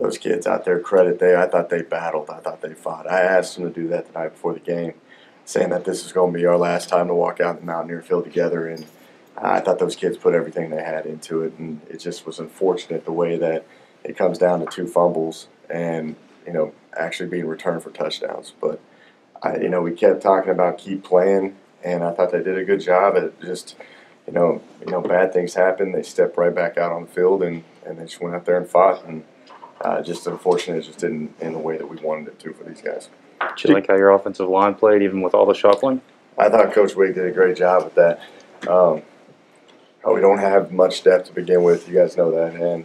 those kids out there, I thought they battled. I thought they fought. I asked them to do that the night before the game, saying that this is going to be our last time to walk out in the Mountaineer Field together. And I thought those kids put everything they had into it. And it just was unfortunate the way that it comes down to 2 fumbles and, actually being returned for touchdowns. But, we kept talking about keep playing, and I thought they did a good job at just, bad things happen. They stepped right back out on the field, and they just went out there and fought. And just unfortunate, it just didn't in the way that we wanted it to for these guys. Did you like how your offensive line played, even with all the shuffling? I thought Coach Wig did a great job with that. We don't have much depth to begin with. You guys know that. And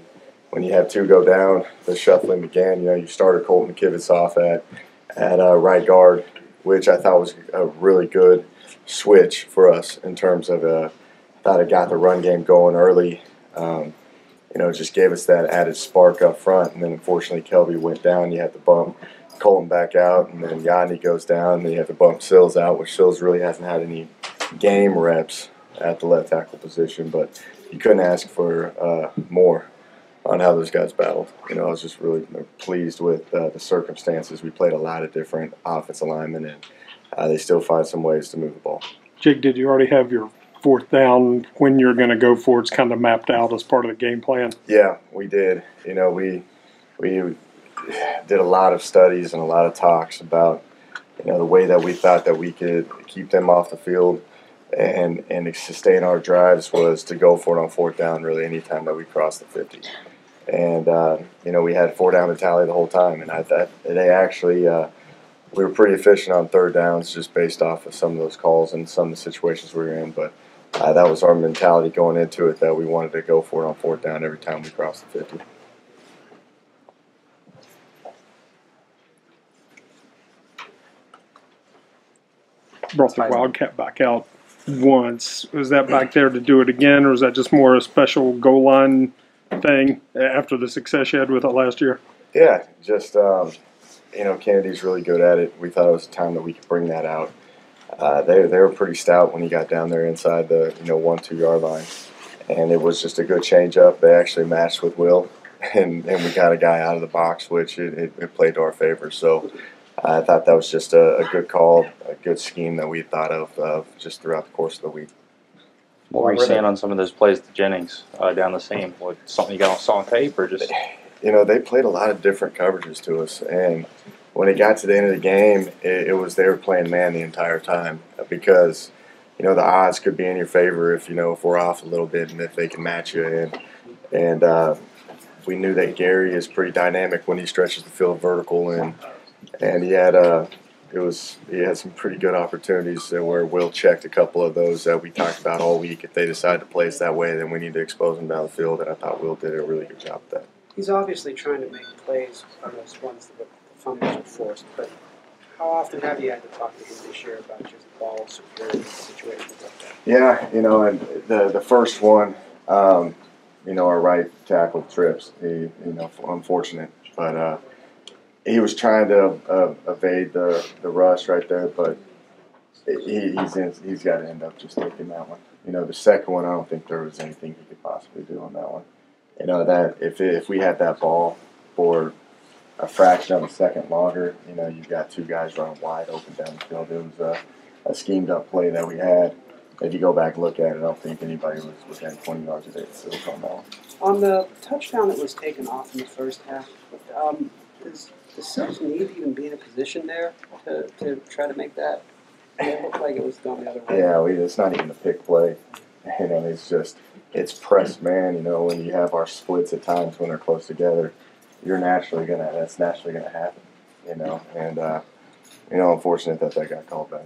when you have 2 go down, the shuffling began. You started Colton Kivitz off at right guard, which I thought was a really good switch for us in terms of thought it got the run game going early. It just gave us that added spark up front. And then, unfortunately, Kelby went down. You had to bump Colton back out, and then Yanni goes down, and then you have to bump Sills out, which Sills really hasn't had any game reps at the left tackle position. But you couldn't ask for more on how those guys battled. I was just really pleased with the circumstances. We played a lot of different offensive linemen, and they still find some ways to move the ball. Jake, did you already have your 4th down when you're going to go for it's kind of mapped out as part of the game plan? Yeah, we did. We did a lot of studies and a lot of talks about the way that we thought that we could keep them off the field and sustain our drives was to go for it on 4th down really anytime that we crossed the 50. And we had 4 down mentality the whole time, and I thought they actually we were pretty efficient on 3rd downs just based off of some of those calls and some of the situations we were in. But that was our mentality going into it, that we wanted to go for it on 4th down every time we crossed the 50. Brought the Wildcat back out once. Was that back there to do it again, or was that just more a special goal line thing after the success you had with it last year? Yeah, just, Kennedy's really good at it. We thought it was a time that we could bring that out. They were pretty stout when he got down there inside the 1-2 yard line, and it was just a good change up. They actually matched with Will, and we got a guy out of the box, which it played to our favor. So I thought that was just a good call, a good scheme that we thought of just throughout the course of the week. What were you seeing on some of those plays to Jennings down the seam? What, something you saw on tape, or just? They played a lot of different coverages to us, and when it got to the end of the game, it was they were playing man the entire time because, the odds could be in your favor if we're off a little bit and if they can match you. And we knew that Gary is pretty dynamic when he stretches the field vertical, and he had some pretty good opportunities where Will checked a couple of those that we talked about all week. If they decide to play us that way, then we need to expose them down the field, and I thought Will did a really good job with that. He's obviously trying to make plays on those ones that the fumbles are forced, but how often have you had to talk to him this year about just ball security situations like that? Yeah, and the first one, our right tackle trips, unfortunate, but he was trying to evade the rush right there, but he's got to end up just taking that one. The second one, I don't think there was anything he could possibly do on that one. That if we had that ball for a fraction of a second longer, you've got 2 guys running wide open down the field. It was a schemed up play that we had. If you go back and look at it, I don't think anybody was within 20 yards of it still on that one. On the touchdown that was taken off in the first half, does Sills need to even be in a position there to try to make that? It looked like it was done the other way. Yeah, it's not even a pick play. It's press man. When you have our splits at times when they're close together, that's naturally gonna happen. And unfortunate that got called back.